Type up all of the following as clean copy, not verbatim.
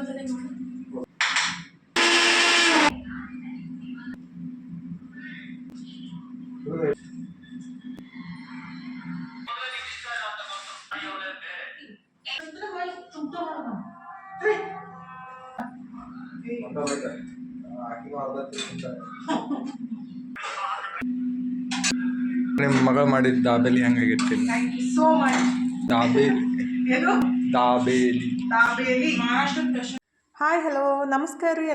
ನಿಮ್ಮ ಮಗಳು ಮಾಡಿದ ದಾಬೇಲಿ ಹೆಂಗಾಗಿತ್ತು? Thank you so much. Dabeli ಏನು ದಾಬೇಲಿ ದಾಬೇಲಿ ಮಹಾರಾಷ್ಟ್ರ. ಹಾಯ್ ಹಲೋ ನಮಸ್ಕಾರ ರೀ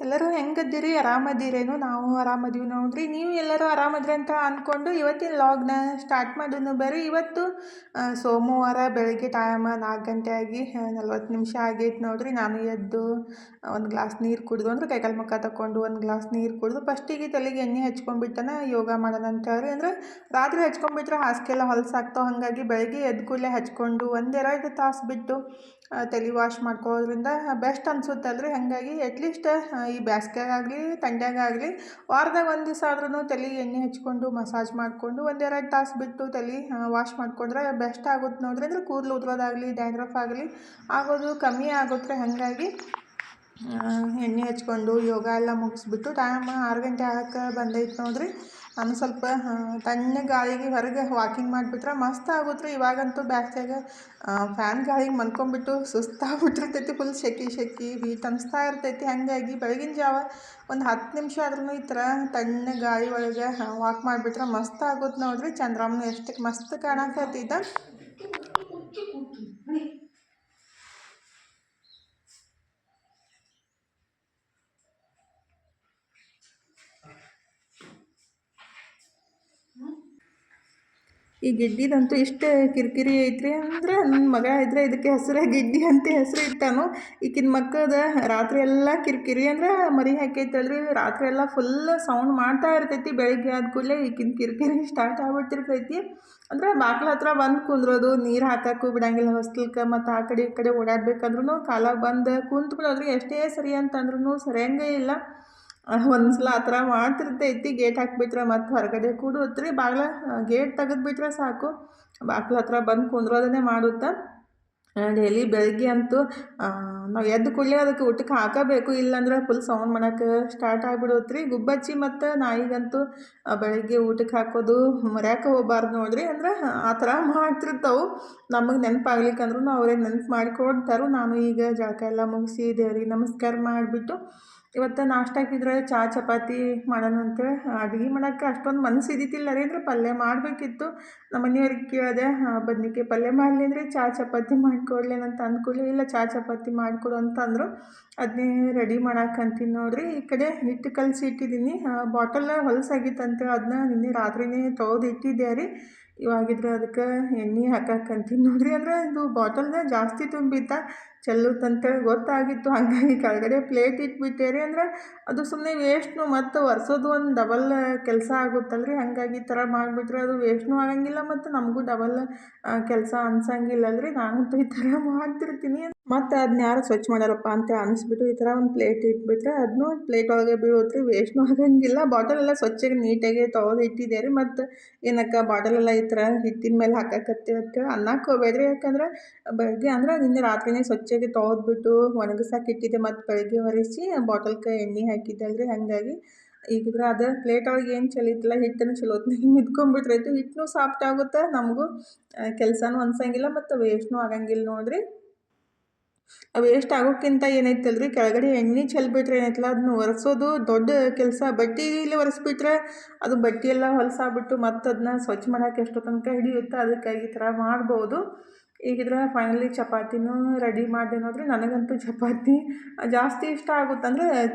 ಎಲ್ಲರೂ ಹೆಂಗದ್ದೀರಿ? ಆರಾಮದ್ದೀರೇನು? ನಾವು ಆರಾಮದೀವಿ ನೋಡ್ರಿ. ನೀವು ಎಲ್ಲರೂ ಆರಾಮದ್ರಿ ಅಂತ ಅಂದ್ಕೊಂಡು ಇವತ್ತಿನ ಲಾಗ್ನ ಸ್ಟಾರ್ಟ್ ಮಾಡೋದು. ಬರ್ರಿ. ಇವತ್ತು ಸೋಮವಾರ ಬೆಳಗ್ಗೆ ಟೈಮ್ 4 ಗಂಟೆ ಆಗಿ 40 ನಿಮಿಷ ಆಗೈತೆ ನೋಡ್ರಿ. ನಾನು ಎದ್ದು ಒಂದು ಗ್ಲಾಸ್ ನೀರು ಕುಡಿದು ಅಂದ್ರೆ ಕೈಕಾಲು ಮುಖ ತಗೊಂಡು ಒಂದು ಗ್ಲಾಸ್ ನೀರು ಕುಡಿದು ಫಸ್ಟಿಗೆ ತಲೆಗೆ ಎಣ್ಣೆ ಹಚ್ಕೊಂಡ್ಬಿಟ್ಟನ ಯೋಗ ಮಾಡೋಣ ಅಂತ ಹೇಳಿ. ಅಂದರೆ ರಾತ್ರಿ ಹಚ್ಕೊಂಡ್ಬಿಟ್ರೆ ಹಾಸಿಗೆಲ್ಲ ಹೊಲಸಾಗ್ತಾವೆ. ಹಾಗಾಗಿ ಬೆಳಗ್ಗೆ ಎದ್ದು ಕೂಡಲೇ ಹಚ್ಕೊಂಡು 1-2 ತಾಸು ಬಿಟ್ಟು ತಲೆ ವಾಶ್ ಮಾಡ್ಕೊಳ್ಳೋದ್ರಿಂದ ಬೆಸ್ಟ್ ಅನ್ಸುತ್ತಲ್ರಿ. ಹಾಗಾಗಿ ಅಟ್ಲೀಸ್ಟ್ ಈ ಬ್ಯಾಸ್ಗ್ಯಾಗಾಗಲಿ ಥಂಡ್ಯಾಗಾಗಲಿ ವಾರದಾಗ 1 ದಿವಸ ಆದ್ರೂ ತಲೆ ಎಣ್ಣೆ ಹಚ್ಕೊಂಡು ಮಸಾಜ್ ಮಾಡಿಕೊಂಡು 1-2 ತಾಸು ಬಿಟ್ಟು ತಲೆ ವಾಶ್ ಮಾಡ್ಕೊಂಡ್ರೆ ಬೆಸ್ಟ್ ಆಗುತ್ತೆ ನೋಡ್ರಿ. ಅಂದರೆ ಕೂದಲು ಉದ್ರೋದಾಗಲಿ ಡ್ಯಾಂಡ್ರಫ್ ಆಗಲಿ ಆಗೋದು ಕಮ್ಮಿ ಆಗುತ್ತೆ. ಹಾಗಾಗಿ ಎಣ್ಣೆ ಹಚ್ಕೊಂಡು ಯೋಗ ಎಲ್ಲ ಮುಗಿಸ್ಬಿಟ್ಟು ಟೈಮ್ 6 ಗಂಟೆ ಆಗಕ್ಕೆ ಬಂದೈತೆ ನೋಡ್ರಿ. ನಾನು ಸ್ವಲ್ಪ ತಣ್ಣಗೆ ಗಾಳಿಗೆ ಹೊರಗೆ ವಾಕಿಂಗ್ ಮಾಡಿಬಿಟ್ರೆ ಮಸ್ತ್ ಆಗುತ್ತೆ. ಇವಾಗಂತೂ ಬ್ಯಾಸ್ಗ್ಯಾಗ ಫ್ಯಾನ್ ಗಾಳಿಗೆ ಮನ್ಕೊಂಬಿಟ್ಟು ಸುಸ್ತಾಗ್ಬಿಟ್ಟಿರ್ತೈತಿ. ಫುಲ್ ಶೆಕಿ ಹೀಟ್ ಅನಿಸ್ತಾ ಇರ್ತೈತಿ. ಹಾಗಾಗಿ ಬೆಳಗಿನ ಜಾವ ಒಂದು 10 ನಿಮಿಷ ಆದ್ರೂ ಈ ಥರ ತಣ್ಣಗೆ ಗಾಳಿ ಒಳಗೆ ವಾಕ್ ಮಾಡಿಬಿಟ್ರೆ ಮಸ್ತ್ ಆಗುತ್ತೆ ನೋಡ್ರಿ. ಚಂದ್ರಮ್ಮನ ಎಷ್ಟು ಮಸ್ತ್ ಕಾಣಕತ್ತಿದ್ದ. ಈ ಗಿಡ್ಡಿದಂತೂ ಇಷ್ಟು ಕಿರಿಕಿರಿ ಐತ್ರಿ. ಅಂದರೆ ನನ್ನ ಮಗ ಇದ್ರೆ ಇದಕ್ಕೆ ಹೆಸರೇ ಗಿಡ್ಡಿ ಅಂತ ಹೆಸರು ಇಟ್ಟಾನು. ಈಗಿನ ಮಕ್ಕಳದ ರಾತ್ರಿ ಎಲ್ಲ ಕಿರಿಕಿರಿ. ಅಂದರೆ ಮರಿ ಹಾಕೈತಲ್ರಿ, ರಾತ್ರಿ ಎಲ್ಲ ಫುಲ್ ಸೌಂಡ್ ಮಾಡ್ತಾ ಇರ್ತೈತಿ. ಬೆಳಗ್ಗೆ ಆದ ಕೂಡಲೇ ಈಗಿನ ಕಿರಿಕಿರಿ ಸ್ಟಾರ್ಟ್ ಆಗ್ಬಿಟ್ಟಿರ್ತೈತಿ. ಅಂದರೆ ಬಾಗ್ಲ ಹತ್ರ ಬಂದು ಕುಂದ್ರೋದು, ನೀರು ಹಾಕೋಕ್ಕೂ ಬಿಡಂಗಿಲ್ಲ ಹೊಸ್ತಿಲ್ಕ. ಮತ್ತು ಆ ಕಡೆ ಈ ಕಡೆ ಓಡಾಡ್ಬೇಕಂದ್ರೂ ಕಾಲಾಗ ಬಂದು ಕುಂತು ಬಿಡೋದ್ರಿ. ಎಷ್ಟೇ ಸರಿ ಅಂತಂದ್ರೂ ಸರಿಯಂಗೇ ಇಲ್ಲ. ಒಂದ್ಸಲ ಆ ಥರ ಮಾಡ್ತಿರ್ತೈತಿ. ಗೇಟ್ ಹಾಕಿಬಿಟ್ರೆ ಮತ್ತು ಹೊರಗಡೆ ಕೂಡುತ್ರಿ. ಬಾಗ್ಲ ಗೇಟ್ ತೆಗೆದ್ಬಿಟ್ರೆ ಸಾಕು, ಬಾಗ್ಲ ಹತ್ರ ಬಂದು ಕುಂದ್ರೋದನ್ನೇ ಮಾಡುತ್ತಾ. ಡೈಲಿ ಬೆಳಗ್ಗೆ ಅಂತೂ ನಾವು ಎದ್ದು ಕೂಡಲೇ ಅದಕ್ಕೆ ಊಟಕ್ಕೆ ಹಾಕಬೇಕು, ಇಲ್ಲಾಂದ್ರೆ ಫುಲ್ ಸೌಂಡ್ ಮಾಡೋಕ್ಕೆ ಸ್ಟಾರ್ಟ್ ಆಗಿಬಿಡುತ್ತೆ ರೀ. ಗುಬ್ಬಚ್ಚಿ ಮತ್ತು ನಾಯಿಗಂತೂ ಬೆಳಗ್ಗೆ ಊಟಕ್ಕೆ ಹಾಕೋದು ಮರ್ಯಾಕೆ ಹೋಗಬಾರ್ದು ನೋಡ್ರಿ. ಅಂದ್ರೆ ಆ ಥರ ಮಾಡ್ತಿರ್ತಾವೆ. ನಮಗೆ ನೆನಪಾಗ್ಲಿಕ್ಕಂದ್ರೂ ಅವರೇ ನೆನಪು ಮಾಡಿಕೊಡ್ತಾರೆ. ನಾನು ಈಗ ಜಳಕ ಎಲ್ಲ ಮುಗಿಸಿ ದೇವ್ರಿಗೆ ನಮಸ್ಕಾರ ಮಾಡಿಬಿಟ್ಟು ಇವತ್ತು ನಾಷ್ಟಾಕಿದ್ರೆ ಚಪಾತಿ ಮಾಡೋಣ ಅಂತೇಳಿ ಅಡುಗೆ ಮಾಡೋಕ್ಕೆ ಅಷ್ಟೊಂದು ಮನಸ್ಸು ಇದ್ದಿದ್ದಿಲ್ಲ ರೀ. ಅಂದರೆ ಪಲ್ಯ ಮಾಡಬೇಕಿತ್ತು. ನಮ್ಮ ಮನೆಯವ್ರಿಗೆ ಕೇಳಿದೆ, ಬದ್ನಿಕಾಯಿ ಪಲ್ಯ ಮಾಡಲಿ ಅಂದರೆ ಚಪಾತಿ ಮಾಡಿಕೊಡ್ಲೇನಂತ ಅಂದ್ಕೊಳ್ಳಿ. ಇಲ್ಲ ಚಪಾತಿ ಮಾಡಿಕೊಡು ಅಂತಂದರು. ಅದನ್ನೇ ರೆಡಿ ಮಾಡಾಕಂತೀನಿ ನೋಡ್ರಿ. ಈ ಕಡೆ ಹಿಟ್ಟು ಕಲಸಿ ಇಟ್ಟಿದ್ದೀನಿ. ಬಾಟಲ್ ಹೊಲಸಾಗಿತ್ತಂತೇಳಿ ಅದನ್ನ ನಿನ್ನೆ ರಾತ್ರಿನೇ ತೊಳೆದು ಇಟ್ಟಿದ್ದೆ ರೀ. ಇವಾಗಿದ್ರೆ ಅದಕ್ಕೆ ಎಣ್ಣೆ ಹಾಕಕ್ಕಂತೀನಿ ನೋಡ್ರಿ. ಅಂದರೆ ಇದು ಬಾಟಲ್ನ ಜಾಸ್ತಿ ತುಂಬಿತ್ತ ಚೆಲ್ಲುತ್ತಂತೇಳಿ ಗೊತ್ತಾಗಿತ್ತು. ಹಾಗಾಗಿ ಕೆಳಗಡೆ ಪ್ಲೇಟ್ ಇಟ್ಬಿಟ್ಟೆ ರೀ. ಅಂದರೆ ಅದು ಸುಮ್ಮನೆ ವೇಸ್ಟ್ನು, ಮತ್ತು ಒರೆಸೋದು ಒಂದು ಡಬಲ್ ಕೆಲಸ ಆಗುತ್ತಲ್ರಿ. ಹಾಗಾಗಿ ಈ ಥರ ಮಾಡಿಬಿಟ್ರೆ ಅದು ವೇಸ್ಟ್ನೂ ಆಗಂಗಿಲ್ಲ ಮತ್ತು ನಮಗೂ ಡಬಲ್ ಕೆಲಸ ಅನ್ಸಂಗಿಲ್ಲಲ್ರಿ. ನಾನಂತೂ ಈ ಥರ ಮಾಡ್ತಿರ್ತೀನಿ. ಮತ್ತು ಅದನ್ನ ಯಾರು ಸ್ವಚ್ಛ ಮಾಡ್ಯಾರಪ್ಪ ಅಂತ ಅನಿಸ್ಬಿಟ್ಟು ಈ ಥರ ಒಂದು ಪ್ಲೇಟ್ ಇಟ್ಬಿಟ್ರೆ ಅದನ್ನೂ ಪ್ಲೇಟ್ ಒಳಗೆ ಬೀಳುತ್ತೆ ರೀ. ವೇಸ್ಟ್ನೂ ಆಗಂಗಿಲ್ಲ. ಬಾಟಲೆಲ್ಲ ಸ್ವಚ್ಛಗೆ ನೀಟಾಗಿ ತೊಳೆದು ಇಟ್ಟಿದ್ದೆ ರೀ. ಮತ್ತು ಏನಕ್ಕ ಬಾಟಲೆಲ್ಲ ಈ ಥರ ಹಿಟ್ಟಿನ ಮೇಲೆ ಹಾಕಕತ್ತೀವಿ ಅಂತೇಳಿ ಅನ್ನಕ್ಕೆ ಹೋಗ್ಬೇಡ್ರಿ. ಯಾಕಂದ್ರೆ ಬೆಳಗ್ಗೆ ಅಂದರೆ ನಿನ್ನೆ ರಾತ್ರಿನೇ ಸ್ವಚ್ಛಗೆ ತೊಳೆದ್ಬಿಟ್ಟು ಒಣಗಿಸಕ್ಕೆ ಇಟ್ಟಿದ್ದೆ. ಮತ್ತು ಬೆಳಗ್ಗೆ ಒರೆಸಿ ಬಾಟಲ್ಗೆ ಎಣ್ಣೆ ಹಾಕಿದ್ದಲ್ರಿ. ಹಾಗಾಗಿ ಈಗಿದ್ರೆ ಅದು ಪ್ಲೇಟ್ ಒಳಗೆ ಏನು ಚೆಲ್ಲಿತ್ತಲ್ಲ ಹಿಟ್ಟನ್ನು ಚಲೋತ್ನಾಗಿ ಮಿದ್ಕೊಂಡ್ಬಿಟ್ರೈತು. ಹಿಟ್ಟೂ ಸಾಫ್ಟ್ ಆಗುತ್ತೆ, ನಮಗೂ ಕೆಲಸನೂ ಅನ್ಸಂಗಿಲ್ಲ ಮತ್ತು ವೇಸ್ಟ್ನೂ ಆಗಂಗಿಲ್ಲ ನೋಡ್ರಿ. ವೇಸ್ಟ್ ಆಗೋಕ್ಕಿಂತ ಏನೈತಲ್ರಿ, ಕೆಳಗಡೆ ಎಣ್ಣೆ ಚೆಲ್ಬಿಟ್ರೆ ಏನೈತಲ್ಲ ಅದನ್ನ ಒರೆಸೋದು ದೊಡ್ಡ ಕೆಲಸ. ಬಟ್ಟೆಯಲ್ಲಿ ಒರೆಸ್ಬಿಟ್ರೆ ಅದು ಬಟ್ಟೆ ಎಲ್ಲ ಹೊಲಸಾಗ್ಬಿಟ್ಟು ಮತ್ತು ಅದನ್ನ ಸ್ವಚ್ಛ ಮಾಡೋಕೆ ಎಷ್ಟೋ ತನಕ ಹಿಡಿಯುತ್ತೆ. ಅದಕ್ಕಾಗಿ ಈ ಥರ ಮಾಡ್ಬೋದು. ಈಗಿದ್ರೆ ಫೈನಲಿ ಚಪಾತಿನೂ ರೆಡಿ ಮಾಡಿದೆ ನೋಡ್ರಿ. ನನಗಂತೂ ಚಪಾತಿ ಜಾಸ್ತಿ ಇಷ್ಟ ಆಗುತ್ತೆ. ಅಂದರೆ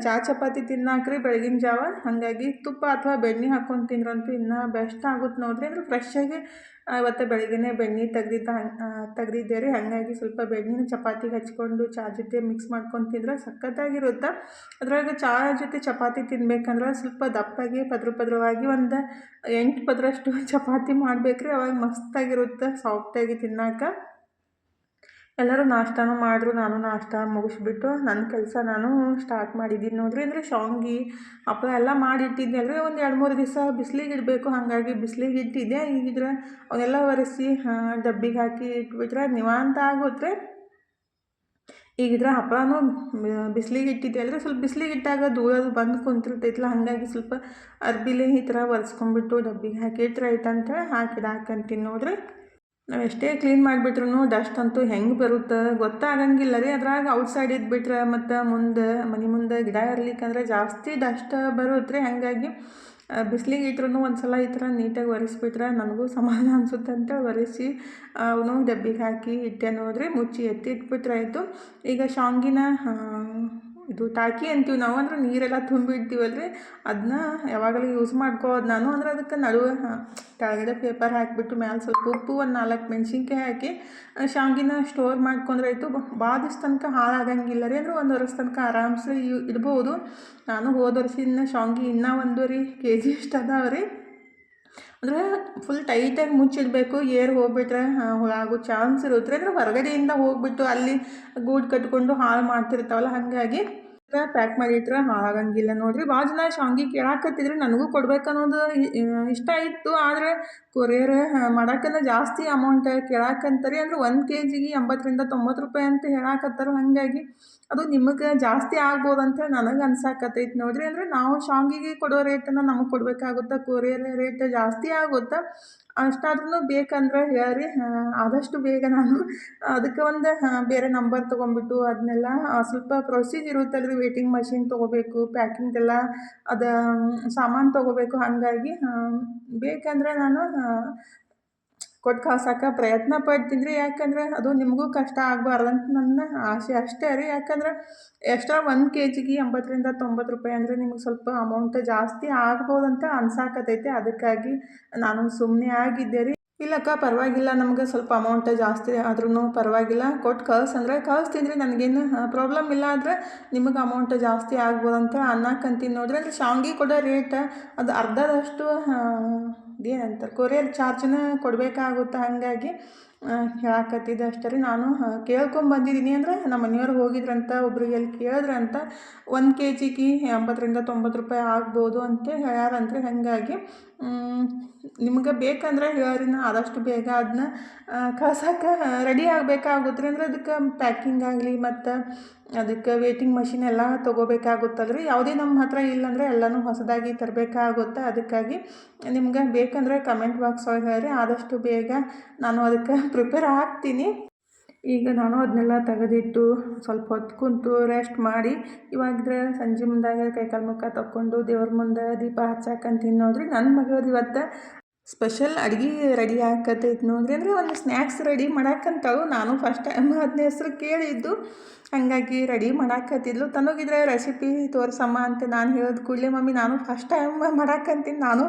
ಚಪಾತಿ ತಿನ್ನಾಕ್ರಿ ಬೆಳಗಿನ ಜಾವ. ಹಾಗಾಗಿ ತುಪ್ಪ ಅಥವಾ ಬೆಣ್ಣೆ ಹಾಕ್ಕೊಂಡು ತಿಂದ್ರಂತೂ ಇನ್ನೂ ಬೆಸ್ಟ್ ಆಗುತ್ತೆ ನೋಡ್ರಿ. ಅಂದರೆ ಫ್ರೆಶ್ಶಾಗಿ ಇವತ್ತು ಬೆಳಗ್ಗೆನೇ ಬೆಣ್ಣೆ ತೆಗ್ದಿದ್ದೆ ರೀ. ಹಾಗಾಗಿ ಸ್ವಲ್ಪ ಬೆಣ್ಣೆನ ಚಪಾತಿಗೆ ಹಚ್ಕೊಂಡು ಜೊತೆ ಮಿಕ್ಸ್ ಮಾಡ್ಕೊಂಡು ತಿಂದ್ರೆ ಸಖತ್ತಾಗಿರುತ್ತೆ. ಅದ್ರಾಗ ಜೊತೆ ಚಪಾತಿ ತಿನ್ಬೇಕಂದ್ರೆ ಸ್ವಲ್ಪ ದಪ್ಪಾಗಿ ಪದ್ರವಾಗಿ ಒಂದು 8 ಪದರಷ್ಟು ಚಪಾತಿ ಮಾಡ್ಬೇಕ್ರಿ. ಅವಾಗ ಮಸ್ತಾಗಿರುತ್ತೆ ಸಾಫ್ಟಾಗಿ ತಿನ್ನಾಕ. ಎಲ್ಲರೂ ನಾಷ್ಟಾನು ಮಾಡಿದ್ರು. ನಾನು ನಾಷ್ಟ ಮುಗಿಸ್ಬಿಟ್ಟು ನನ್ನ ಕೆಲಸ ನಾನು ಸ್ಟಾರ್ಟ್ ಮಾಡಿದ್ದೀನಿ ನೋಡ್ರಿ. ಅಂದರೆ ಶಾವ್ಗೆ ಹಪ್ಪಳ ಎಲ್ಲ ಮಾಡಿಟ್ಟಿದ್ದೆ ಒಂದು 2-3 ದಿವಸ ಬಿಸಿಲಿಗೆ ಇಡಬೇಕು. ಹಾಗಾಗಿ ಬಿಸಿಲಿಗೆ ಇಟ್ಟಿದ್ದೆ. ಈಗಿದ್ರೆ ಅವನ್ನೆಲ್ಲ ಒರೆಸಿ ಡಬ್ಬಿಗೆ ಹಾಕಿ ಇಟ್ಬಿಟ್ರೆ ನಿವಾಂತ ಆಗುತ್ತೆ. ಈಗಿದ್ರೆ ಹಪ್ಪಳನೂ ಬಿಸ್ಲಿಗೆ ಇಟ್ಟಿದ್ದೆ ಅಂದರೆ ಸ್ವಲ್ಪ ಬಿಸ್ಲಿಗೆ ಇಟ್ಟಾಗ ಧೂಳದು ಬಂದು ಕುಂತಿರ್ತೈತಲ್ಲ, ಹಾಗಾಗಿ ಸ್ವಲ್ಪ ಅರ್ಬಿಲೆ ಈ ಥರ ಒರೆಸ್ಕೊಂಡ್ಬಿಟ್ಟು ಡಬ್ಬಿಗೆ ಹಾಕಿಟ್ರೆ ಆಯ್ತು ಅಂತೇಳಿ ಹಾಕಂತೀನಿ ನೋಡ್ರಿ. ನಾವು ಎಷ್ಟೇ ಕ್ಲೀನ್ ಮಾಡಿಬಿಟ್ರು ಡಸ್ಟ್ ಅಂತೂ ಹೆಂಗೆ ಬರುತ್ತೆ ಗೊತ್ತಾಗಂಗಿಲ್ಲ ರೀ. ಅದ್ರಾಗ ಔಟ್ಸೈಡ್ ಇದ್ಬಿಟ್ರೆ ಮತ್ತು ಮುಂದೆ ಮನೆ ಮುಂದೆ ಗಿಡ ಇರ್ಲಿಕ್ಕಂದ್ರೆ ಜಾಸ್ತಿ ಡಸ್ಟ್ ಬರುತ್ತೆ ರೀ. ಹಾಗಾಗಿ ಬಿಸಿಲಿಗೆ ಇಟ್ರೂ ಒಂದು ಸಲ ಈ ಥರ ನೀಟಾಗಿ ಒರೆಸ್ಬಿಟ್ರೆ ನನಗೂ ಸಮಾಧಾನ ಅನಿಸುತ್ತೆ ಅಂತ ಒರೆಸಿ ಅವನು ಡಬ್ಬಿಗೆ ಹಾಕಿ ಇಟ್ಟೆ ನೋಡ್ರಿ. ಮುಚ್ಚಿ ಎತ್ತಿ ಇಟ್ಬಿಟ್ರೆ ಆಯಿತು. ಈಗ ಶಾವ್ಗಿನ ಇದು ಟಾಕಿ ಅಂತೀವಿ ನಾವು, ಅಂದ್ರೆ ನೀರೆಲ್ಲ ತುಂಬಿಡ್ತೀವಲ್ಲ ರೀ, ಅದನ್ನ ಯಾವಾಗಲೂ ಯೂಸ್ ಮಾಡ್ಕೋದು ನಾನು. ಅಂದ್ರೆ ಅದಕ್ಕೆ ನಡುವೆ ಕೆಳಗಡೆ ಪೇಪರ್ ಹಾಕಿಬಿಟ್ಟು ಮ್ಯಾಲೆ ಸ್ವಲ್ಪ ಉಪ್ಪು, ಒಂದು 4 ಮೆಣಸಿನ್ಕಾಯಿ ಹಾಕಿ ಶಾವ್ಗಿನ ಸ್ಟೋರ್ ಮಾಡ್ಕೊಂಡ್ರೆ ಆಯಿತು. ಭಾಳ ದಿವ್ಸ ತನಕ ಹಾಳಾಗಂಗಿಲ್ಲ ರೀ. ಅಂದರೆ 1 ವರ್ಷ ತನಕ ಆರಾಮ್ಸೆ ಇಡ್ಬೋದು. ನಾನು ಹೋದ ವರ್ಷದಿಂದ ಶಾವ್ಗಿ ಇನ್ನೂ 1.5 kg ಇಷ್ಟು ಅದಾವೆ ರೀ. ಅಂದರೆ ಫುಲ್ ಟೈಟಾಗಿ ಮುಚ್ಚಿಡಬೇಕು. ಏರ್ ಹೋಗ್ಬಿಟ್ರೆ ಆಗೋ ಚಾನ್ಸ್ ಇರುತ್ತೆ. ಅಂದರೆ ಹೊರಗಡೆಯಿಂದ ಹೋಗ್ಬಿಟ್ಟು ಅಲ್ಲಿ ಗೂಡು ಕಟ್ಕೊಂಡು ಹಾಳು ಮಾಡ್ತಿರ್ತಾವಲ್ಲ, ಹಾಗಾಗಿ ಪ್ಯಾಕ್ ಮಾಡಿಟ್ರೆ ಹಾಳಾಗಂಗಿಲ್ಲ ನೋಡಿರಿ. ಭಾಳ ಜನ ಶಾವ್ಗಿ ಕೇಳಾಕತ್ತಿದ್ರೆ ನನಗೂ ಕೊಡ್ಬೇಕನ್ನೋದು ಇಷ್ಟ ಇತ್ತು. ಆದರೆ ಕೊರಿಯರ್ ಮಾಡೋಕ್ಕಂದ್ರೆ ಜಾಸ್ತಿ ಅಮೌಂಟ್ ಕೇಳಾಕಂತಾರೆ. ಅಂದರೆ 1 kgಗೆ 80-90 ರೂಪಾಯಿ ಅಂತ ಹೇಳಾಕತ್ತಾರೆ. ಹಾಗಾಗಿ ಅದು ನಿಮಗೆ ಜಾಸ್ತಿ ಆಗ್ಬೋದು ಅಂತೇಳಿ ನನಗೆ ಅನ್ಸಾಕತ್ತೈತೆ ನೋಡಿರಿ. ಅಂದರೆ ನಾವು ಶಾವ್ಗಿಗೆ ಕೊಡೋ ರೇಟನ್ನು ನಮಗೆ ಕೊಡಬೇಕಾಗುತ್ತೆ, ಕೊರಿಯರ್ ರೇಟ್ ಜಾಸ್ತಿ ಆಗುತ್ತೆ. ಅಷ್ಟಾದ್ರೂ ಬೇಕಂದ್ರೆ ಹೇಳ್ರಿ, ಆದಷ್ಟು ಬೇಗ ನಾನು ಅದಕ್ಕೆ ಒಂದು ಬೇರೆ ನಂಬರ್ ತೊಗೊಂಡ್ಬಿಟ್ಟು ಅದನ್ನೆಲ್ಲ ಸ್ವಲ್ಪ ಪ್ರೊಸೀಜರ್ ಇರುತ್ತಲ್ಲ ರೀ. ವೇಟಿಂಗ್ ಮಷಿನ್ ತೊಗೋಬೇಕು, ಪ್ಯಾಕಿಂಗ್ದೆಲ್ಲ ಅದು ಸಾಮಾನು ತೊಗೋಬೇಕು. ಹಾಗಾಗಿ ಬೇಕಂದರೆ ನಾನು ಕೊಟ್ಟು ಕಳ್ಸೋಕೆ ಪ್ರಯತ್ನ ಪಡ್ತೀನಿ ರೀ. ಯಾಕಂದರೆ ಅದು ನಿಮಗೂ ಕಷ್ಟ ಆಗಬಾರ್ದು ಅಂತ ನನ್ನ ಆಸೆ ಅಷ್ಟೇ ರೀ. ಯಾಕಂದ್ರೆ ಎಕ್ಸ್ಟ್ರಾ 1 kgಗೆ 80-90 ರೂಪಾಯಿ ಅಂದರೆ ನಿಮಗೆ ಸ್ವಲ್ಪ ಅಮೌಂಟ್ ಜಾಸ್ತಿ ಆಗ್ಬೋದಂತ ಅನ್ಸಾಕತ್ತೈತೆ. ಅದಕ್ಕಾಗಿ ನಾನು ಸುಮ್ಮನೆ ಆಗಿದ್ದೆ ರೀ. ಇಲ್ಲಕ್ಕ ಪರವಾಗಿಲ್ಲ, ನಮ್ಗೆ ಸ್ವಲ್ಪ ಅಮೌಂಟ್ ಜಾಸ್ತಿ ಆದ್ರೂ ಪರವಾಗಿಲ್ಲ, ಕೊಟ್ಟು ಕಳ್ಸಂದ್ರೆ ಕಳಿಸ್ತೀನಿ ರೀ, ನನಗೇನು ಪ್ರಾಬ್ಲಮ್ ಇಲ್ಲ. ಆದರೆ ನಿಮಗೆ ಅಮೌಂಟ್ ಜಾಸ್ತಿ ಆಗ್ಬೋದಂತ ಅನ್ನಕ್ಕಂತೀನಿ ನೋಡ್ರಿ. ಅಂದರೆ ಶಾವ್ಗಿ ಕೊಡೋ ರೇಟ್ ಅದು ಅರ್ಧದಷ್ಟು ಏನಂತಾರೆ ಕೊರಿಯರ್ ಚಾರ್ಜನ್ನ ಕೊಡಬೇಕಾಗುತ್ತೆ. ಹಾಗಾಗಿ ಹೇಳಾಕತ್ತಿದ್ದೆ ಅಷ್ಟೇ ರೀ. ನಾನು ಕೇಳ್ಕೊಂಬಂದಿದ್ದೀನಿ. ಅಂದರೆ ನಮ್ಮ ಮನೆಯವ್ರು ಹೋಗಿದ್ರಂತ, ಒಬ್ರಿಗೆ ಎಲ್ಲಿ ಕೇಳಿದ್ರಂತ 1 kgಗೆ 80-90 ರೂಪಾಯಿ ಆಗ್ಬೋದು ಅಂತ ಹೇಳ್ಯಾರಂತ್ರಿ. ಹಾಗಾಗಿ ನಿಮ್ಗೆ ಬೇಕಂದ್ರೆ ಹೇಳ್ರಿ, ನಾ ಆದಷ್ಟು ಬೇಗ ಅದನ್ನ ಕಳ್ಸೋಕೆ ರೆಡಿ ಆಗಬೇಕಾಗುತ್ತೆ ರೀ. ಅಂದರೆ ಅದಕ್ಕೆ ಪ್ಯಾಕಿಂಗ್ ಆಗಲಿ ಮತ್ತು ಅದಕ್ಕೆ ವೇಟಿಂಗ್ ಮಷಿನ್ ಎಲ್ಲ ತೊಗೋಬೇಕಾಗುತ್ತಲ್ಲ ರೀ. ಯಾವುದೇ ನಮ್ಮ ಹತ್ರ ಇಲ್ಲಾಂದರೆ ಎಲ್ಲನೂ ಹೊಸದಾಗಿ ತರಬೇಕಾಗುತ್ತೆ. ಅದಕ್ಕಾಗಿ ನಿಮ್ಗೆ ಬೇಕಂದರೆ ಕಮೆಂಟ್ ಬಾಕ್ಸ್ ಒಳಗೆ ಹೇಳ್ರಿ, ಆದಷ್ಟು ಬೇಗ ನಾನು ಅದಕ್ಕೆ ಪ್ರಿಪೇರ್ ಆಗ್ತೀನಿ. ಈಗ ನಾನು ಅದನ್ನೆಲ್ಲ ತೆಗೆದಿಟ್ಟು ಸ್ವಲ್ಪ ಹೊತ್ತು ಕುಂತು ರೆಸ್ಟ್ ಮಾಡಿ, ಇವಾಗಿದ್ರೆ ಸಂಜೆ ಮುಂದಾಗ ಕೈಕಾಲು ಮುಖ ತೊಗೊಂಡು ದೇವ್ರ ಮುಂದೆ ದೀಪ ಹಚ್ಚಾಕಂತೀನಿ ನೋಡ್ರಿ. ನನ್ನ ಮಗಳದ್ದು ಇವತ್ತು ಸ್ಪೆಷಲ್ ಅಡುಗೆ ರೆಡಿ ಆಕತ್ತೈತೆ ನೋಡ್ರಿ. ಅಂದರೆ ಒಂದು ಸ್ನ್ಯಾಕ್ಸ್ ರೆಡಿ ಮಾಡಾಕಂತಾಳು. ನಾನು ಫಸ್ಟ್ ಟೈಮ್ ಅದನ್ನ ಹೆಸ್ರು ಕೇಳಿದ್ದು, ಹಾಗಾಗಿ ರೆಡಿ ಮಾಡಾಕತ್ತಿದ್ಲು. ತನಗಿದ್ರೆ ರೆಸಿಪಿ ತೋರಿಸಮ್ಮ ಅಂತ ನಾನು ಹೇಳಿದ ಕೂಡಲೇ ಮಮ್ಮಿ ನಾನು ಫಸ್ಟ್ ಟೈಮ್ ಮಾಡಾಕಂತೀನಿ, ನಾನು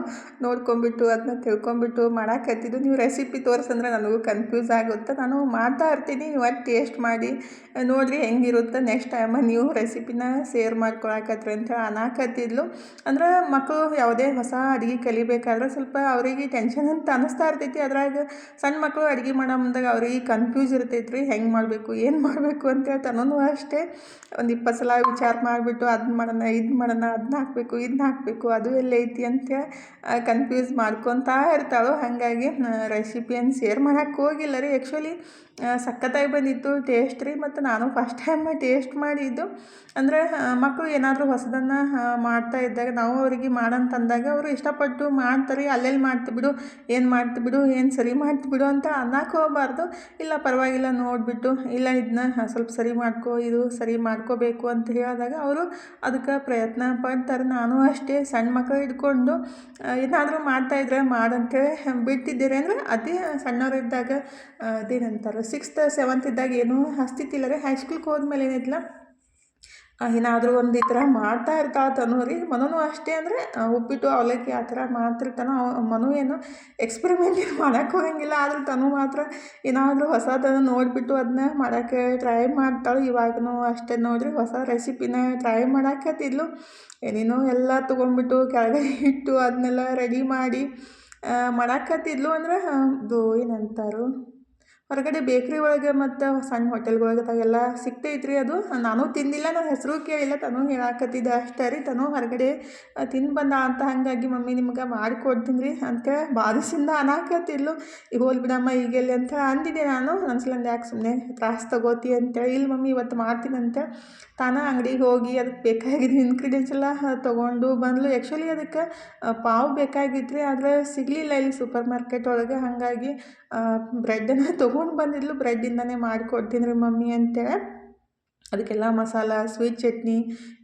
ನೋಡ್ಕೊಂಬಿಟ್ಟು ಅದನ್ನ ತಿಳ್ಕೊಂಬಿಟ್ಟು ಮಾಡಾಕತ್ತಿದ್ದು. ನೀವು ರೆಸಿಪಿ ತೋರಿಸಂದ್ರೆ ನನಗೂ ಕನ್ಫ್ಯೂಸ್ ಆಗುತ್ತೆ. ನಾನು ಮಾಡ್ತಾ ಇರ್ತೀನಿ, ಇವತ್ತು ಟೇಸ್ಟ್ ಮಾಡಿ ನೋಡಿರಿ ಹೆಂಗಿರುತ್ತೆ, ನೆಕ್ಸ್ಟ್ ಟೈಮ್ ನೀವು ರೆಸಿಪಿನ ಶೇರ್ ಮಾಡ್ಕೊಳಕತ್ರಿ ಅಂತ ಅನ್ನಕತ್ತಿದ್ಲು. ಅಂದ್ರೆ ಮಕ್ಕಳು ಯಾವುದೇ ಹೊಸ ಅಡುಗೆ ಕಲಿಬೇಕಾದ್ರೆ ಸ್ವಲ್ಪ ಅವರಿಗೆ ಟೆನ್ಷನ್ ಅಂತ ಅನ್ನಿಸ್ತಾ ಇರ್ತೈತಿ. ಅದ್ರಾಗ ಸಣ್ಣ ಮಕ್ಕಳು ಅಡುಗೆ ಮಾಡೋ ಮುಂದಾಗ ಅವ್ರಿಗೆ ಕನ್ಫ್ಯೂಸ್ ಇರ್ತೈತೆ ರೀ, ಹೆಂಗೆ ಮಾಡಬೇಕು ಏನು ಮಾಡಬೇಕು ಅಂತೇಳಿ. ತನೂ ಅಷ್ಟೇ ಒಂದು 20 ಸಲ ವಿಚಾರ ಮಾಡಿಬಿಟ್ಟು ಅದನ್ನ ಮಾಡೋಣ ಇದು ಮಾಡೋಣ, ಅದನ್ನ ಹಾಕಬೇಕು ಇದನ್ನ ಹಾಕಬೇಕು, ಅದು ಎಲ್ಲೈತಿ ಅಂತೇಳಿ ಕನ್ಫ್ಯೂಸ್ ಮಾಡ್ಕೊತಾ ಇರ್ತಾಳು. ಹಾಗಾಗಿ ರೆಸಿಪಿಯನ್ನು ಶೇರ್ ಮಾಡೋಕ್ಕೆ ಹೋಗಿಲ್ಲ ರೀ. ಆ್ಯಕ್ಚುಲಿ ಸಖತ್ತಾಗಿ ಬಂದಿತ್ತು ಟೇಸ್ಟ್ ರೀ. ಮತ್ತು ನಾನು ಫಸ್ಟ್ ಟೈಮ್ ಟೇಸ್ಟ್ ಮಾಡಿದ್ದು. ಅಂದರೆ ಮಕ್ಕಳು ಏನಾದರೂ ಹೊಸದನ್ನು ಮಾಡ್ತಾ ಇದ್ದಾಗ ನಾವು ಅವರಿಗೆ ಮಾಡಂತಂದಾಗ ಅವರು ಇಷ್ಟಪಟ್ಟು ಮಾಡ್ತಾರೆ. ಅಲ್ಲೆಲ್ಲಿ ಮಾಡ್ತಿಬಿಡು, ಏನು ಮಾಡ್ತಿಬಿಡು, ಏನು ಸರಿ ಮಾಡ್ತಿಬಿಡು ಅಂತ ಅನ್ನಕ್ಕೆ ಹೋಗಬಾರ್ದು. ಇಲ್ಲ ಪರವಾಗಿಲ್ಲ ನೋಡಿಬಿಟ್ಟು, ಇಲ್ಲ ಇದನ್ನ ಸ್ವಲ್ಪ ಸರಿ ಮಾಡ್ಕೊ, ಇದು ಸರಿ ಮಾಡ್ಕೋಬೇಕು ಅಂತ ಹೇಳಿದಾಗ ಅವರು ಅದಕ್ಕೆ ಪ್ರಯತ್ನ ಪಡ್ತಾರೆ. ನಾನು ಅಷ್ಟೇ ಸಣ್ಣ ಮಕ್ಕಳು ಹಿಡ್ಕೊಂಡು ಏನಾದರೂ ಮಾಡ್ತಾಯಿದ್ರೆ ಮಾಡಂತೇಳಿ ಬಿಟ್ಟಿದ್ದೀರಿ. ಅಂದರೆ ಅದೇ ಸಣ್ಣವರಿದ್ದಾಗ ಅದೇನಂತಾರೆ 6th 7th ಇದ್ದಾಗ ಏನೂ ಹಸ್ತಿತ್ತಿಲ್ಲ ರೀ. ಹೈಸ್ಕೂಲ್ಗೆ ಹೋದ್ಮೇಲೆ ಏನಿಲ್ಲ ಏನಾದರೂ ಒಂದು ಈ ಥರ ಮಾಡ್ತಾ ಇರ್ತಾಳೆ ತನು ರೀ. ಮನೂ ಅಷ್ಟೇ. ಅಂದರೆ ಉಪ್ಪಿಟ್ಟು ಅವಲಕ್ಕಿ ಆ ಥರ ಮಾಡ್ತಿರ್ತಾನೋ. ಮನು ಏನು ಎಕ್ಸ್ಪೆರಿಮೆಂಟ್ ಏನು ಮಾಡೋಕ್ಕೆ ಹೋಗಂಗಿಲ್ಲ. ಆದರೂ ತನು ಮಾತ್ರ ಏನಾದರೂ ಹೊಸದನ್ನು ನೋಡಿಬಿಟ್ಟು ಅದನ್ನ ಮಾಡೋಕ್ಕೆ ಟ್ರೈ ಮಾಡ್ತಾಳೆ. ಇವಾಗೂ ಅಷ್ಟೇ ನೋಡಿರಿ, ಹೊಸ ರೆಸಿಪಿನ ಟ್ರೈ ಮಾಡಾಕತ್ತಿದ್ಲು. ಏನೇನೋ ಎಲ್ಲ ತೊಗೊಂಡ್ಬಿಟ್ಟು ಕೆಳಗಡೆ ಇಟ್ಟು ಅದನ್ನೆಲ್ಲ ರೆಡಿ ಮಾಡಿ ಮಾಡಾಕತ್ತಿದ್ಲು. ಅಂದ್ರೆ ಇದು ಏನಂತಾರೋ ಹೊರಗಡೆ ಬೇಕ್ರಿ ಒಳಗೆ ಮತ್ತು ಸಣ್ಣ ಹೋಟೆಲ್ಗೊಳಗೆ ಎಲ್ಲ ಸಿಗ್ತೈತ್ರಿ ಅದು. ನಾನು ತಿಂದಿಲ್ಲ, ನಾನು ಹೆಸರು ಕೇಳಿಲ್ಲ, ತನು ಹೇಳಾಕತ್ತಿದ್ದ ಅಷ್ಟೇ ರೀ. ತನು ಹೊರಗಡೆ ತಿಂದು ಬಂದ ಅಂತ, ಹಾಗಾಗಿ ಮಮ್ಮಿ ನಿಮ್ಗೆ ಮಾಡಿಕೊಡ್ತೀನಿ ರೀ ಅಂತ ಬಾದಿಸಿಂದ ಅನ್ನಾಕತ್ತಿದ್ಲು. ಈಗ ಹೋಲ್ ಬಿಡಮ್ಮ ಈಗೆಲ್ಲಿ ಅಂತ ಅಂದಿದ್ದೆ ನಾನು. ಅನ್ಸಲಂದು ಯಾಕೆ ಸುಮ್ಮನೆ ತ್ರಾಸು ತಗೋತಿ ಅಂತೇಳಿ, ಇಲ್ಲ ಮಮ್ಮಿ ಇವತ್ತು ಮಾಡ್ತೀನಂತ ತಾನೇ ಅಂಗಡಿಗೆ ಹೋಗಿ ಅದಕ್ಕೆ ಬೇಕಾಗಿದ್ದು ಇನ್ಗ್ರೀಡಿಯೆಂಟ್ಸ್ ಎಲ್ಲ ತೊಗೊಂಡು ಬಂದ್ಲು. ಆ್ಯಕ್ಚುಲಿ ಅದಕ್ಕೆ ಪಾವು ಬೇಕಾಗಿತ್ತು ರೀ, ಆದರೆ ಸಿಗಲಿಲ್ಲ ಇಲ್ಲಿ ಸೂಪರ್ ಮಾರ್ಕೆಟ್ ಒಳಗೆ. ಹಾಗಾಗಿ ಬ್ರೆಡ್ಡನ್ನು ತೊಗೊಂಡು ಬಂದಿದ್ಲು. ಬ್ರೆಡ್ಡಿಂದನೇ ಮಾಡಿಕೊಡ್ತೀನಿ ರೀ ಮಮ್ಮಿ ಅಂತೇಳಿ ಅದಕ್ಕೆಲ್ಲ ಮಸಾಲ, ಸ್ವೀಟ್ ಚಟ್ನಿ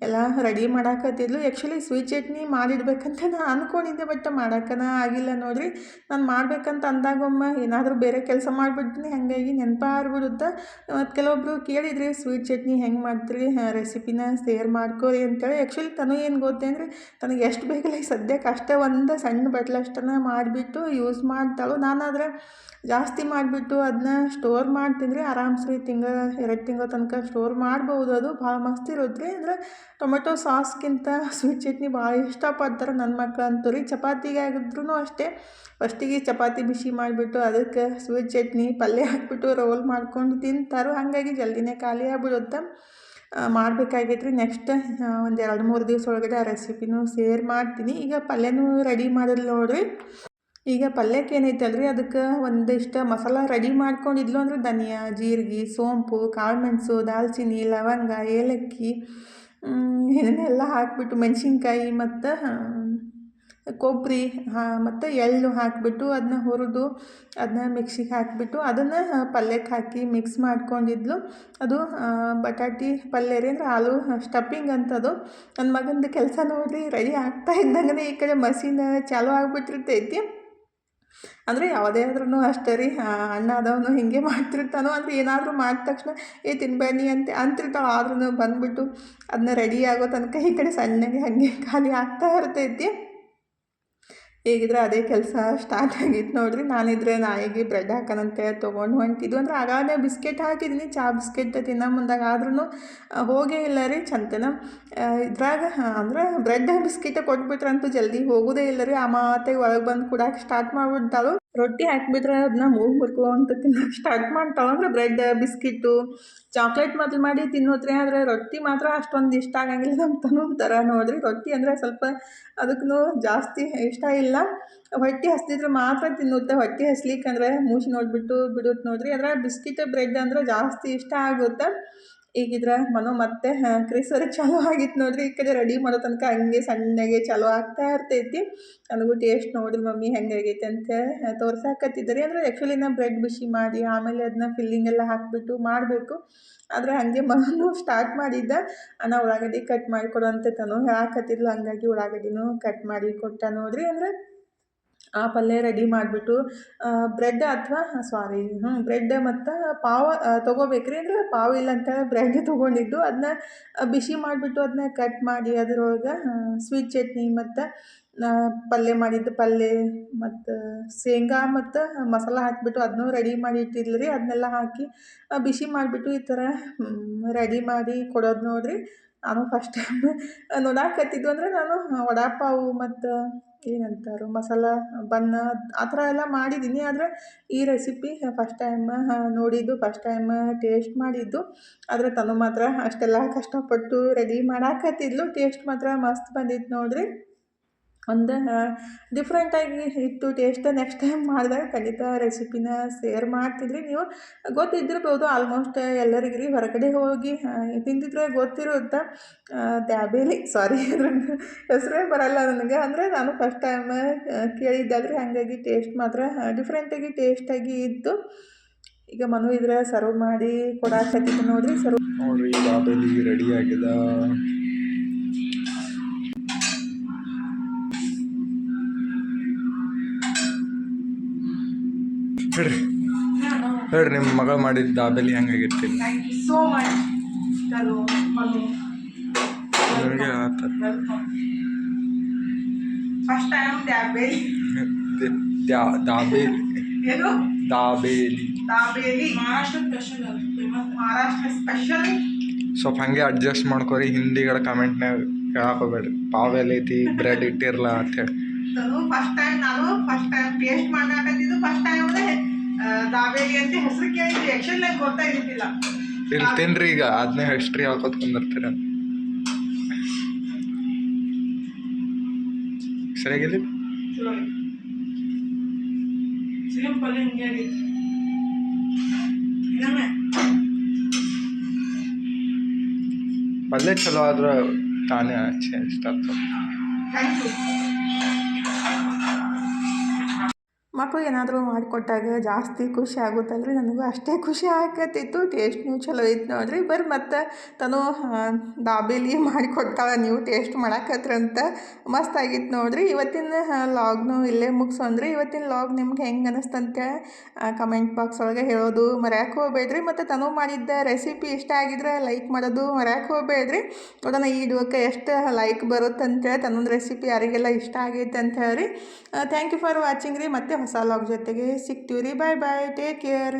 ಎಲ್ಲ ರೆಡಿ ಮಾಡಾಕತ್ತಿದ್ಲು. ಆ್ಯಕ್ಚುಲಿ ಸ್ವೀಟ್ ಚಟ್ನಿ ಮಾಡಿಡ್ಬೇಕಂತ ನಾನು ಅಂದ್ಕೊಂಡಿದ್ದೆ, ಬಟ್ ಮಾಡೋಕ್ಕನ ಆಗಿಲ್ಲ ನೋಡಿರಿ. ನಾನು ಮಾಡ್ಬೇಕಂತ ಅಂದಾಗೊಮ್ಮೆ ಏನಾದರೂ ಬೇರೆ ಕೆಲಸ ಮಾಡಿಬಿಡ್ತೀನಿ, ಹಾಗಾಗಿ ನೆನಪಾಗ್ಬಿಡುತ್ತೆ. ಮತ್ತು ಕೆಲವೊಬ್ಬರು ಕೇಳಿದ್ರಿ ಸ್ವೀಟ್ ಚಟ್ನಿ ಹೆಂಗೆ ಮಾಡ್ತೀರಿ, ರೆಸಿಪಿನ ಶೇರ್ ಮಾಡ್ಕೋರಿ ಅಂತೇಳಿ. ಆ್ಯಕ್ಚುಲಿ ತನು ಏನು ಗೊತ್ತೇನ್ರಿ, ತನಗೆ ಎಷ್ಟು ಬೇಕಲ್ಲ ಈಗ ಸದ್ಯಕ್ಕೆ ಅಷ್ಟೇ ಒಂದು ಸಣ್ಣ ಬಟ್ಲಷ್ಟನ್ನು ಮಾಡಿಬಿಟ್ಟು ಯೂಸ್ ಮಾಡ್ತಾಳು. ನಾನಾದರೆ ಜಾಸ್ತಿ ಮಾಡಿಬಿಟ್ಟು ಅದನ್ನ ಸ್ಟೋರ್ ಮಾಡ್ತೀನಿ ರೀ. ಆರಾಮ್ಸೆ ತಿಂಗಳು 2 ತಿಂಗಳ ತನಕ ಸ್ಟೋರ್ ಮಾಡ್ಬೋದು. ಅದು ಭಾಳ ಮಸ್ತ್ ಇರುತ್ತೆ ರೀ. ಅಂದರೆ ಟೊಮೆಟೊ ಸಾಸ್ಗಿಂತ ಸ್ವೀಟ್ ಚಟ್ನಿ ಭಾಳ ಇಷ್ಟಪಡ್ತಾರೆ ನನ್ನ ಮಕ್ಳು ಅಂತೂ ರೀ. ಚಪಾತಿಗೆ ಆಗಿದ್ರೂ ಅಷ್ಟೇ, ಫಸ್ಟಿಗೆ ಚಪಾತಿ ಬಿಸಿ ಮಾಡಿಬಿಟ್ಟು ಅದಕ್ಕೆ ಸ್ವೀಟ್ ಚಟ್ನಿ ಪಲ್ಯ ಹಾಕ್ಬಿಟ್ಟು ರೋಲ್ ಮಾಡ್ಕೊಂಡು ತಿಂತಾರೆ. ಹಾಗಾಗಿ ಜಲ್ದಿನೇ ಖಾಲಿ ಆಗಿಬಿಡುತ್ತೆ. ಮಾಡಬೇಕಾಗೈತೆ ರೀ. ನೆಕ್ಸ್ಟ್ ಒಂದು 2-3 ದಿವಸ ಒಳಗಡೆ ಆ ರೆಸಿಪಿನೂ ಶೇರ್ ಮಾಡ್ತೀನಿ. ಈಗ ಪಲ್ಯನೂ ರೆಡಿ ಮಾಡಿದ್ಲು ನೋಡಿರಿ. ಈಗ ಪಲ್ಯಕ್ಕೆ ಏನೈತಲ್ರಿ, ಅದಕ್ಕೆ ಒಂದಿಷ್ಟು ಮಸಾಲ ರೆಡಿ ಮಾಡ್ಕೊಂಡಿದ್ಲು. ಅಂದರೆ ಧನಿಯಾ, ಜೀರಿಗೆ, ಸೋಂಪು, ಕಾಳು ಮೆಣಸು, ದಾಲ್ಚಿನ್ನಿ, ಲವಂಗ, ಏಲಕ್ಕಿ ಇದನ್ನೆಲ್ಲ ಹಾಕಿಬಿಟ್ಟು, ಮೆಣಸಿನ್ಕಾಯಿ ಮತ್ತು ಕೊಬ್ಬರಿ ಮತ್ತು ಎಳ್ಳು ಹಾಕಿಬಿಟ್ಟು ಅದನ್ನ ಹುರಿದು ಅದನ್ನ ಮಿಕ್ಸಿಗೆ ಹಾಕಿಬಿಟ್ಟು ಅದನ್ನು ಪಲ್ಯಕ್ಕೆ ಹಾಕಿ ಮಿಕ್ಸ್ ಮಾಡ್ಕೊಂಡಿದ್ಲು. ಅದು ಬಟಾಟಿ ಪಲ್ಯ ರೀ, ಅಂದರೆ ಆಲೂ ಸ್ಟಫಿಂಗ್ ಅಂತದು. ನನ್ನ ಮಗಂದು ಕೆಲಸ ನೋಡಿರಿ, ರೆಡಿ ಆಗ್ತಾ ಇದ್ದಂಗೆ ಈ ಕಡೆ ಮಷೀನ್ ಚಾಲೂ ಆಗಿಬಿಟ್ಟಿರ್ತೈತಿ. ಅಂದರೆ ಯಾವುದೇ ಆದ್ರೂ ಅಷ್ಟೇ ರೀ, ಅಣ್ಣ ಆದವನು ಹೀಗೆ ಮಾಡ್ತಿರ್ತಾನೋ. ಅಂದರೆ ಏನಾದರೂ ಮಾಡಿದ ತಕ್ಷಣ ತಿನ್ಬೇಡಿ ಅಂತಿರ್ತಾಳೆ. ಆದ್ರೂ ಬಂದುಬಿಟ್ಟು ಅದನ್ನ ರೆಡಿ ಆಗೋ ತನಕ ಈ ಕಡೆ ಸಣ್ಣಗೆ ಹಾಗೆ ಖಾಲಿ ಆಗ್ತಾ ಇರ್ತೈತಿ. ಹೇಗಿದ್ರೆ ಅದೇ ಕೆಲಸ ಸ್ಟಾರ್ಟ್ ಆಗಿತ್ತು ನೋಡಿರಿ. ನಾನಿದ್ರೆ ನಾಯಿಗೆ ಬ್ರೆಡ್ ಹಾಕೋಣಂತೆ ತೊಗೊಂಡು ಹೊಂಟಿದ್ದು. ಅಂದರೆ ಆಗಾಗ ಬಿಸ್ಕೆಟ್ ಹಾಕಿದ್ದೀನಿ, ಚಹಾ ಬಿಸ್ಕೆಟ್ ತಿನ್ನೋ ಮುಂದಾಗ, ಆದ್ರೂ ಹೋಗೇ ಇಲ್ಲ ರೀ ಚಂತನ. ಇದ್ರಾಗ ಅಂದ್ರೆ ಬ್ರೆಡ್ ಬಿಸ್ಕೆಟ್ ಕೊಟ್ಬಿಟ್ರಂತೂ ಜಲ್ದಿ ಹೋಗೋದೇ ಇಲ್ಲ ರೀ. ಆ ಮಾತೆಗೆ ಒಳಗೆ ಬಂದು ಕೊಡೋಕೆ ಸ್ಟಾರ್ಟ್ ಮಾಡಿಬಿಡ್ತಾಳು. ರೊಟ್ಟಿ ಹಾಕಿಬಿಟ್ರೆ ಅದನ್ನ ಮೂಗು ಮುರ್ಕೊಂತ ತಿನ್ನೋಕೆ ಸ್ಟಾರ್ಟ್ ಮಾಡ್ತಾಳೆ. ಅಂದರೆ ಬ್ರೆಡ್ ಬಿಸ್ಕಿಟ್ಟು ಚಾಕ್ಲೇಟ್ ಮೊದಲು ಮಾಡಿ ತಿನ್ನೋತ್ರಿ, ಆದರೆ ರೊಟ್ಟಿ ಮಾತ್ರ ಅಷ್ಟೊಂದು ಇಷ್ಟ ಆಗಂಗಿಲ್ಲ. ನಮ್ಮ ತನೂ ಥರ ನೋಡಿರಿ, ರೊಟ್ಟಿ ಅಂದರೆ ಸ್ವಲ್ಪ ಅದಕ್ಕೂ ಜಾಸ್ತಿ ಇಷ್ಟ ಇಲ್ಲ. ಹೊಟ್ಟೆ ಹಸ್ದಿದ್ರೆ ಮಾತ್ರ ತಿನ್ನುತ್ತೆ. ಹೊಟ್ಟೆ ಹಸ್ಲಿಕ್ಕಂದ್ರೆ ಮೂಸಿ ನೋಡಿಬಿಟ್ಟು ಬಿಡುತ್ತೆ ನೋಡಿರಿ. ಅದರ ಬಿಸ್ಕಿಟ್ ಬ್ರೆಡ್ ಅಂದರೆ ಜಾಸ್ತಿ ಇಷ್ಟ ಆಗುತ್ತೆ. ಈಗಿದ್ರೆ ಮನು ಮತ್ತೆ ಕ್ರಿಸರಿ ಚಾಲೂ ಆಗಿತ್ತು ನೋಡಿರಿ. ಈ ಕಡೆ ರೆಡಿ ಮಾಡೋ ತನಕ ಹಂಗೆ ಸಣ್ಣಗೆ ಚಾಲೂ ಆಗ್ತಾ ಇರ್ತೈತಿ. ನನಗೂ ಟೇಸ್ಟ್ ನೋಡಿ ಮಮ್ಮಿ ಹೆಂಗಾಗೈತೆ ಅಂತ ತೋರ್ಸಾಕತ್ತಿದ್ದಾರೆ. ಅಂದರೆ ಆ್ಯಕ್ಚುಲಿ ನಾನು ಬ್ರೆಡ್ ಬಿಸಿ ಮಾಡಿ ಆಮೇಲೆ ಅದನ್ನ ಫಿಲ್ಲಿಂಗ್ ಎಲ್ಲ ಹಾಕಿಬಿಟ್ಟು ಮಾಡಬೇಕು. ಆದರೆ ಹಾಗೆ ಮಗನೂ ಸ್ಟಾರ್ಟ್ ಮಾಡಿದ್ದ, ಅಣ್ಣ ಉಳ್ಳಾಗಡ್ಡಿ ಕಟ್ ಮಾಡಿ ಕೊಡು ಅಂತ ತನು ಹೇಳಾಕತ್ತಿದ್ಲು. ಹಂಗಾಗಿ ಉಳ್ಳಾಗಡ್ಡಿನೂ ಕಟ್ ಮಾಡಿ ಕೊಟ್ಟ ನೋಡಿರಿ. ಅಂದರೆ ಆ ಪಲ್ಯ ರೆಡಿ ಮಾಡಿಬಿಟ್ಟು ಬ್ರೆಡ್ ಅಥವಾ ಬ್ರೆಡ್ ಮತ್ತು ಪಾವು ತೊಗೋಬೇಕ್ರಿ. ಅಂದರೆ ಪಾವು ಇಲ್ಲ ಅಂತೇಳಿ ಬ್ರೆಡ್ ತೊಗೊಂಡಿದ್ದು. ಅದನ್ನ ಬಿಸಿ ಮಾಡಿಬಿಟ್ಟು ಅದನ್ನ ಕಟ್ ಮಾಡಿ ಅದರೊಳಗೆ ಸ್ವೀಟ್ ಚಟ್ನಿ ಮತ್ತು ಪಲ್ಯ ಮಾಡಿದ್ದು ಪಲ್ಯ ಮತ್ತು ಶೇಂಗಾ ಮತ್ತು ಮಸಾಲ ಹಾಕಿಬಿಟ್ಟು ಅದನ್ನೂ ರೆಡಿ ಮಾಡಿ ಇಟ್ಟಿದ್ಲು ರೀ. ಅದನ್ನೆಲ್ಲ ಹಾಕಿ ಬಿಸಿ ಮಾಡಿಬಿಟ್ಟು ಈ ಥರ ರೆಡಿ ಮಾಡಿ ಕೊಡೋದು ನೋಡಿರಿ. ನಾನು ಫಸ್ಟ್ ಟೈಮ್ ನೋಡಾಕತ್ತಿದ್ದು. ಅಂದರೆ ನಾನು ವಡಾಪಾವು ಮತ್ತು ಏನಂತಾರೆ ಮಸಾಲ ಬನ್ ಆ ಥರ ಎಲ್ಲ ಮಾಡಿದ್ದೀನಿ. ಆದರೆ ಈ ರೆಸಿಪಿ ಫಸ್ಟ್ ಟೈಮ್ ನೋಡಿದ್ದು, ಫಸ್ಟ್ ಟೈಮ್ ಟೇಸ್ಟ್ ಮಾಡಿದ್ದು. ಆದರೆ ತನು ಮಾತ್ರ ಅಷ್ಟೆಲ್ಲ ಕಷ್ಟಪಟ್ಟು ರೆಡಿ ಮಾಡಾಕತ್ತಿದ್ಲು. ಟೇಸ್ಟ್ ಮಾತ್ರ ಮಸ್ತ್ ಬಂದಿತ್ತು ನೋಡಿರಿ. ಒಂದು ಡಿಫ್ರೆಂಟಾಗಿ ಇತ್ತು ಟೇಸ್ಟ್. ನೆಕ್ಸ್ಟ್ ಟೈಮ್ ಮಾಡಿದಾಗ ಖಂಡಿತ ರೆಸಿಪಿನ ಶೇರ್ ಮಾಡ್ತಿದ್ರಿ. ನೀವು ಗೊತ್ತಿದ್ದಿರ್ಬೋದು ಆಲ್ಮೋಸ್ಟ್ ಎಲ್ಲರಿಗೂ ರೀ. ಹೊರಗಡೆ ಹೋಗಿ ತಿಂದಿದ್ರೆ ಗೊತ್ತಿರುತ್ತೆ. ದ್ಯಾಬೇಲಿ ಅದ್ರ ಹೆಸರೇ ಬರಲ್ಲ ನನಗೆ. ಅಂದರೆ ನಾನು ಫಸ್ಟ್ ಟೈಮ್ ಕೇಳಿದ್ದಾದ್ರಿ, ಹಾಗಾಗಿ ಟೇಸ್ಟ್ ಮಾತ್ರ ಡಿಫ್ರೆಂಟಾಗಿ ಟೇಸ್ಟಾಗಿ ಇತ್ತು. ಈಗ ಮನು ಇದ್ರೆ ಸರ್ವ್ ಮಾಡಿ ಕೊಡಾಕತ್ತಿದ್ದು ನೋಡಿರಿ. ನೋಡಿರಿ ದಾಬೇಲಿ ರೆಡಿ ಆಗಿದೆ. ಹೇಳ್ರಿ ನಿಮ್ಮ ಮಗಳು ಮಾಡಿದ ದಾಬೇಲಿ ಹೆಂಗಾಗಿತ್ತು? ಥ್ಯಾಂಕ್ ಯು ಸೋ ಮಚ್ ತನು, ಮನು. ನನಗೆ ಹೇಳ್ತಾರೆ ಫಸ್ಟ್ ಟೈಮ್ ದಾಬೇಲಿ. ದಾಬೇಲಿ ಏನು ದಾಬೇಲಿ ದಾಬೇಲಿ ಮಹಾರಾಷ್ಟ್ರ ಸ್ಪೆಷಲ್. ಮಹಾರಾಷ್ಟ್ರ ಸ್ಪೆಷಲ್. ಸ್ವಲ್ಪ ಹಾಗೆ ಅಡ್ಜಸ್ಟ್ ಮಾಡ್ಕೊರಿ. ಹಿಂದಿಗಳ ಕಮೆಂಟ್ನಾಗ ಹೇಳಾಕೋಬೇಡ್ರಿ ಪಾವ್ ಎಲ್ಲೈತಿ ಬ್ರೆಡ್ ಇಟ್ಟಿರಲ್ಲ ಅಂತೇಳಿ. ನಾನು ಫಸ್ಟ್ ಟೈಮ್ ಟೇಸ್ಟ್ ಮಾಡಾಕತ್ತಿದ್ದು. ಫಸ್ಟ್ ಟೈಮ್ ದಾಬೇಲಿ ಅಂತ ಹೆಸರು ಕೇಳಿದ್ವಿ ಆ್ಯಕ್ಚುಲಿ ನಂಗೆ ಗೊತ್ತಾಗಿದ್ದಿಲ್ಲ. ಇಲ್ಲಿ ತಿನ್ರಿ ಈಗ ಅದನ್ನೇ ಹಿಸ್ಟ್ರಿ ಹಾಕೋತ್ ಕುಂದಿರ್ತೀರ ಸರಿಯಾಗಿಲ್ಲ. ಚಲೋ ಐತಿ. ಸಿಂಪಲ್ ಹಿಂಗೆ ಆಗೈತಿ. ಇನ್ನೊಮ್ಮೆ ಪಲ್ಯ ಚಲೋ ಆದ್ರೆ ತಾನೇ ಇಷ್ಟ ಆಗ್ತದೆ. Thank you. ಮಕ್ಕಳು ಏನಾದರೂ ಮಾಡಿಕೊಟ್ಟಾಗ ಜಾಸ್ತಿ ಖುಷಿ ಆಗುತ್ತಲ್ರಿ, ನನಗೂ ಅಷ್ಟೇ ಖುಷಿ ಆಗತ್ತಿತ್ತು. ಟೇಸ್ಟ್ನೂ ಚಲೋ ಇತ್ತು ನೋಡ್ರಿ. ಬರ್ರಿ ಮತ್ತು ತಾನು ದಾಬೇಲಿ ಮಾಡಿಕೊಟ್ಟಾಳ, ನೀವು ಟೇಸ್ಟ್ ಮಾಡಾಕತ್ರಂತ. ಮಸ್ತ್ ಆಗಿತ್ತು ನೋಡ್ರಿ. ಇವತ್ತಿನ ಲಾಗ್ನು ಇಲ್ಲೇ ಮುಗಿಸೋಣ್ರಿ. ಇವತ್ತಿನ ಲಾಗ್ ನಿಮ್ಗೆ ಹೆಂಗೆ ಅನ್ನಿಸ್ತಂತೇಳಿ ಕಮೆಂಟ್ ಬಾಕ್ಸ್ ಒಳಗೆ ಹೇಳೋದು ಮರ್ಯಾಕೆ ಹೋಗ್ಬೇಡ್ರಿ. ಮತ್ತು ತಾನು ಮಾಡಿದ್ದ ರೆಸಿಪಿ ಇಷ್ಟ ಆಗಿದ್ರೆ ಲೈಕ್ ಮಾಡೋದು ಮರ್ಯಾಕೆ ಹೋಗ್ಬೇಡ್ರಿ. ನೋಡೋಣ ಈ ವಿಡಿಯೋಕ್ಕೆ ಎಷ್ಟು ಲೈಕ್ ಬರುತ್ತೆ ಅಂತೇಳಿ, ತನ್ನೊಂದು ರೆಸಿಪಿ ಯಾರಿಗೆಲ್ಲ ಇಷ್ಟ ಆಗೈತೆ ಅಂತ ಹೇಳಿ. ಥ್ಯಾಂಕ್ ಯು ಫಾರ್ ವಾಚಿಂಗ್ ರೀ. ಮತ್ತೆ ಹೊಸ ಲಾಗ್ ಜೊತೆಗೆ ಸಿಗ್ತೀವಿ ರೀ. ಬಾಯ್ ಬಾಯ್, ಟೇಕ್ ಕೇರ್.